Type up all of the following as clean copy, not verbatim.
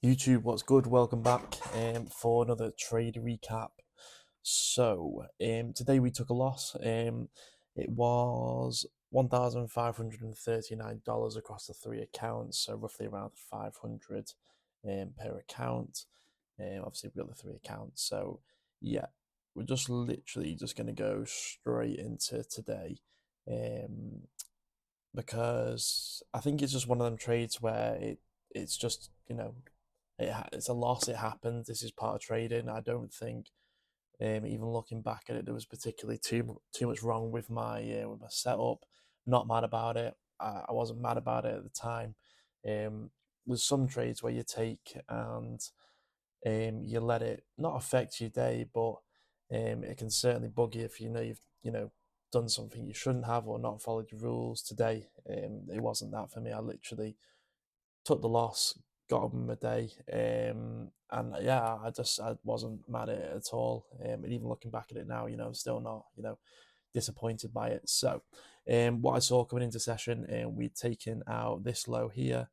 YouTube, what's good? Welcome back for another trade recap. So, today we took a loss. It was $1,539 across the three accounts, so roughly around 500 per account. Obviously, we got the three accounts. So, yeah, we're just literally just going to go straight into today. Because I think it's just one of them trades where it's just it's a loss. It happens. This is part of trading. I don't think, even looking back at it, there was particularly too much wrong with my setup. Not mad about it. I wasn't mad about it at the time. There's some trades where you take and you let it not affect your day, but it can certainly bug you if you've done something you shouldn't have or not followed your rules. Today, it wasn't that for me. I literally took the loss, got on my day, and yeah, I wasn't mad at it at all. And even looking back at it now, I'm still not disappointed by it. So, what I saw coming into session, we'd taken out this low here.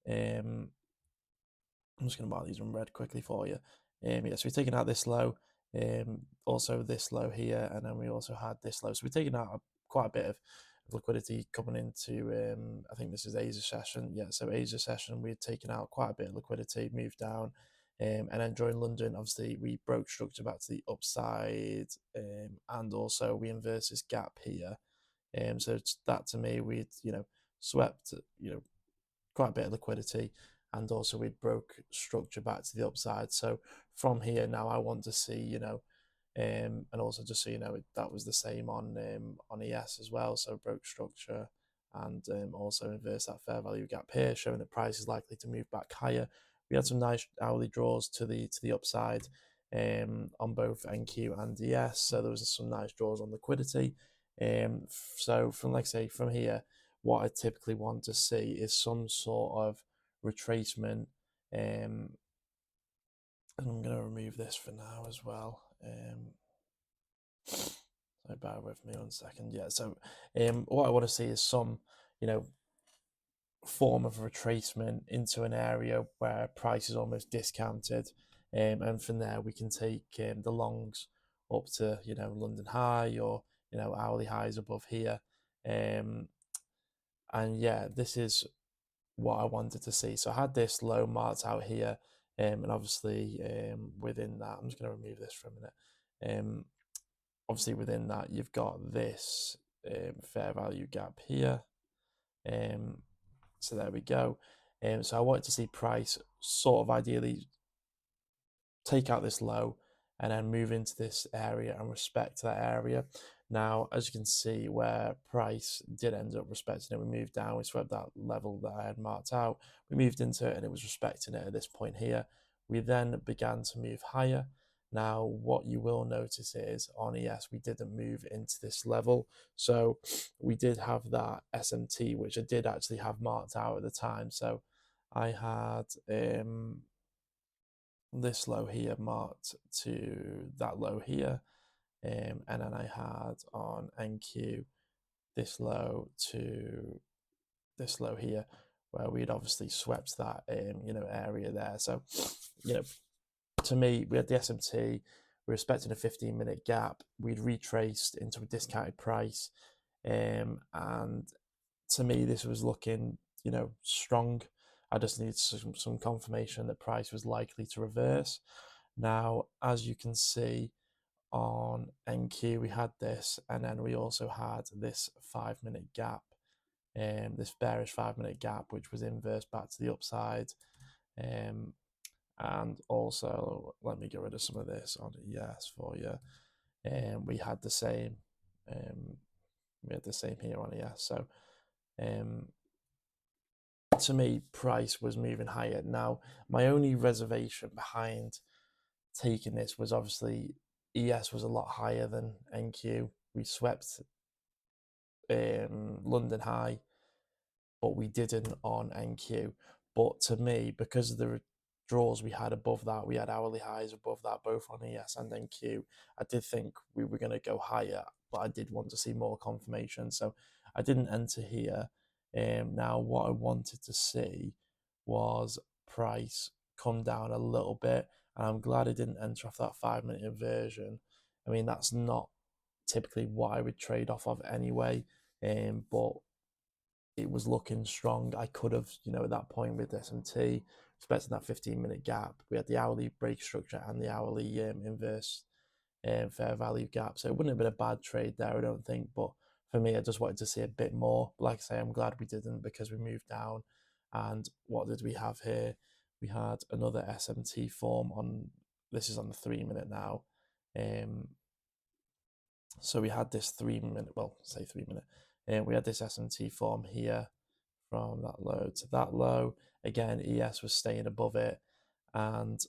I'm just going to mark these in red quickly for you. Yeah, so we've taken out this low, also this low here, and then we also had this low. So we've taken out quite a bit of liquidity coming into, I think this is Asia session. Yeah, so Asia session, we'd taken out quite a bit of liquidity, moved down. And then during London, obviously, we broke structure back to the upside, and also we inversed this gap here. So that to me, we'd, swept, quite a bit of liquidity, and also we broke structure back to the upside. So from here now, I want to see, and also just so you know, that was the same on ES as well. So broke structure and also inverse that fair value gap here, showing that price is likely to move back higher. We had some nice hourly draws to the upside on both NQ and ES. So there was some nice draws on liquidity. So from, like I say, from here, what I typically want to see is some sort of retracement. And I'm going to remove this for now as well. So bear with me 1 second. Yeah, so what I want to see is some, form of retracement into an area where price is almost discounted. And from there, we can take the longs up to, London high or, hourly highs above here. And yeah, this is what I wanted to see. So I had this low marked out here, and obviously within that, I'm just going to remove this for a minute. Obviously within that, you've got this fair value gap here. So there we go. So I wanted to see price sort of ideally take out this low and then move into this area and respect that area. Now, as you can see, where price did end up respecting it, we moved down, we swept that level that I had marked out, we moved into it and it was respecting it at this point here. We then began to move higher. Now, what you will notice is on ES, we didn't move into this level. So we did have that SMT, which I did actually have marked out at the time. So I had this low here marked to that low here. And then I had on NQ this low to this low here, where we'd obviously swept that area there. So, to me, we had the SMT, we were expecting a 15-minute gap, we'd retraced into a discounted price, and to me, this was looking, strong. I just need some confirmation that price was likely to reverse. Now, as you can see on NQ, we had this, and then we also had this 5-minute gap, this bearish 5-minute gap, which was inverse back to the upside. And also, let me get rid of some of this on ES for you. We had the same. We had the same here on ES. So, to me, price was moving higher. Now, my only reservation behind taking this was obviously ES was a lot higher than NQ. We swept London high, but we didn't on NQ. But to me, because of the draws we had above that, we had hourly highs above that, both on ES and NQ. I did think we were going to go higher, but I did want to see more confirmation. So I didn't enter here. Now, what I wanted to see was price come down a little bit, and I'm glad I didn't enter off that 5 minute inversion. I mean, that's not typically what I would trade off of anyway, but it was looking strong. I could have, at that point with SMT, expecting that 15-minute gap. We had the hourly break structure and the hourly inverse fair value gap. So it wouldn't have been a bad trade there, I don't think. But for me, I just wanted to see a bit more. But like I say, I'm glad we didn't because we moved down. And what did we have here? We had another SMT form on, this is on the 3 minute now. So we had this 3 minute, well, say 3 minute, and we had this SMT form here from that low to that low. Again, ES was staying above it, and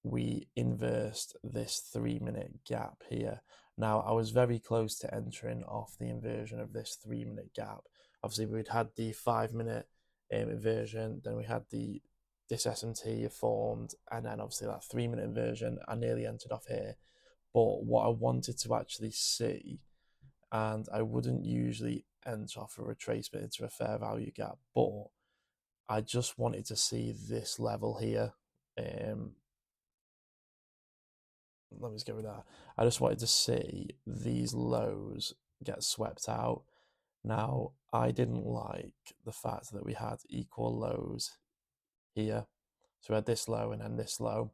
we inversed this 3 minute gap here. Now, I was very close to entering off the inversion of this 3 minute gap. Obviously, we'd had the 5 minute inversion, then we had this SMT formed, and then obviously that 3 minute inversion. I nearly entered off here. But what I wanted to actually see, and I wouldn't usually enter off a retracement into a fair value gap, but I just wanted to see this level here. Let me just get rid of that. I just wanted to see these lows get swept out. Now, I didn't like the fact that we had equal lows here. So we had this low and then this low.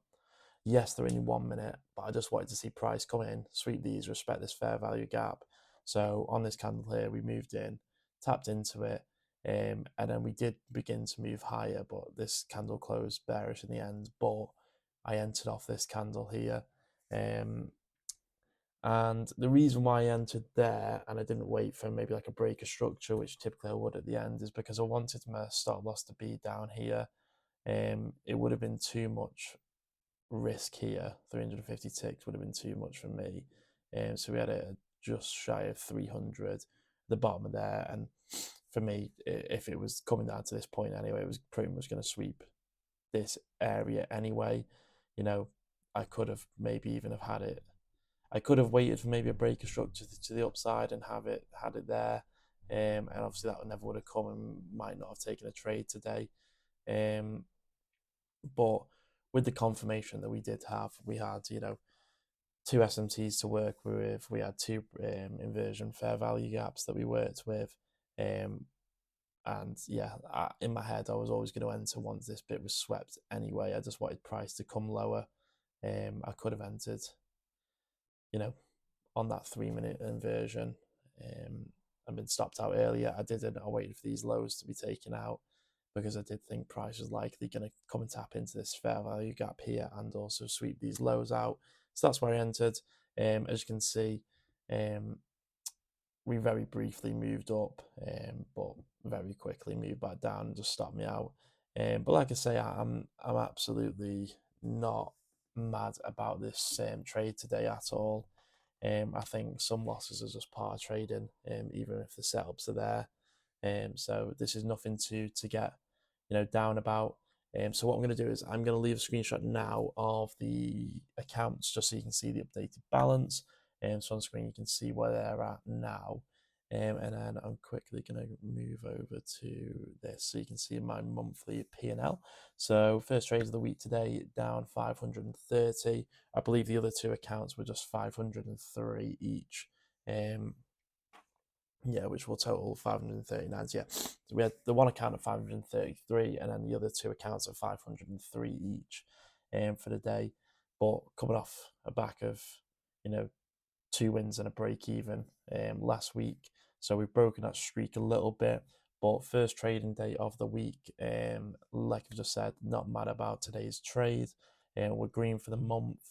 Yes, they're in 1 minute, but I just wanted to see price come in, sweep these, respect this fair value gap. So on this candle here, we moved in, tapped into it, and then we did begin to move higher, but this candle closed bearish in the end. But I entered off this candle here. And the reason why I entered there and I didn't wait for maybe like a breaker structure, which typically I would at the end, is because I wanted my stop loss to be down here. It would have been too much risk here. 350 ticks would have been too much for me. So we had it just shy of 300, the bottom of there. And for me, if it was coming down to this point anyway, it was pretty much going to sweep this area anyway. I could have maybe even have had it. I could have waited for maybe a breaker structure to the upside and had it there. And obviously that never would have come and might not have taken a trade today. But with the confirmation that we did have, we had, two SMTs to work with. We had two inversion fair value gaps that we worked with. And yeah, in my head, I was always going to enter once this bit was swept anyway. I just wanted price to come lower. I could have entered, on that 3 minute inversion and been stopped out earlier. I didn't. I waited for these lows to be taken out because I did think price was likely going to come and tap into this fair value gap here and also sweep these lows out. So that's where I entered. As you can see, we very briefly moved up, but very quickly moved back down and just stopped me out. But like I say, I'm absolutely not mad about this trade today at all. I think some losses are just par trading, even if the setups are there. So this is nothing to get down about. So what I'm going to do is I'm going to leave a screenshot now of the accounts just so you can see the updated balance. So on screen you can see where they're at now. And then I'm quickly going to move over to this so you can see my monthly P&L. So first trade of the week today, down 530. I believe the other two accounts were just 503 each. Which will total 539. So we had the one account of 533 and then the other two accounts of 503 each for the day. But coming off a back of, 2 wins and a break even last week. So we've broken that streak a little bit. But first trading day of the week, like I've just said, not mad about today's trade. We're green for the month.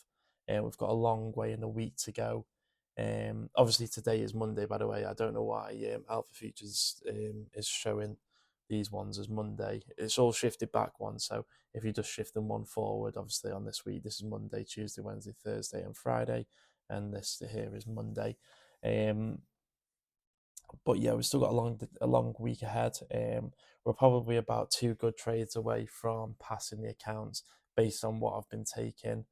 We've got a long way in the week to go. Obviously today is Monday, by the way. I don't know why Alpha Futures is showing these ones as Monday. It's all shifted back one, so if you just shift them one forward, obviously on this week, this is Monday, Tuesday, Wednesday, Thursday, and Friday, and this here is Monday. But yeah, we've still got a long week ahead. We're probably about 2 good trades away from passing the accounts based on what I've been taking.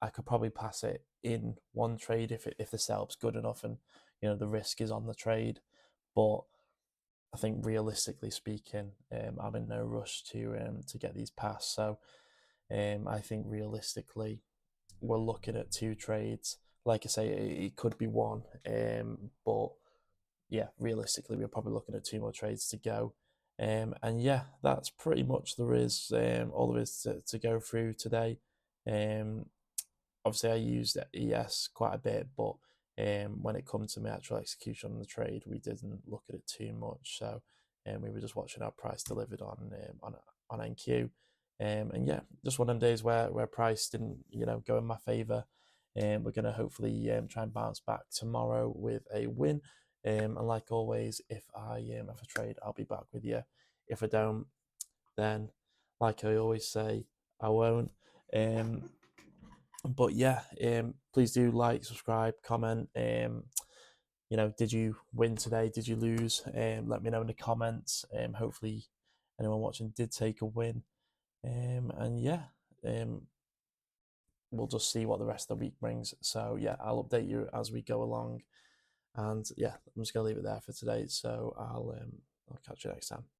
I could probably pass it in one trade if the setup's good enough and the risk is on the trade. But I think realistically speaking, I'm in no rush to get these passed. So I think realistically, we're looking at two trades. Like I say, it could be one, but yeah, realistically, we're probably looking at two more trades to go. And yeah, that's pretty much all there is to go through today. Um, Obviously I used ES quite a bit, but when it comes to my actual execution on the trade, we didn't look at it too much. So we were just watching our price delivered on NQ. And yeah, just one of them days where price didn't go in my favour. We're going to hopefully try and bounce back tomorrow with a win. And like always, if I have a trade, I'll be back with you. If I don't, then like I always say, I won't. But yeah, please do like, subscribe, comment. Did you win today? Did you lose? Let me know in the comments. Hopefully, anyone watching did take a win. And yeah, um, we'll just see what the rest of the week brings. So yeah, I'll update you as we go along. And yeah, I'm just gonna leave it there for today. So I'll catch you next time.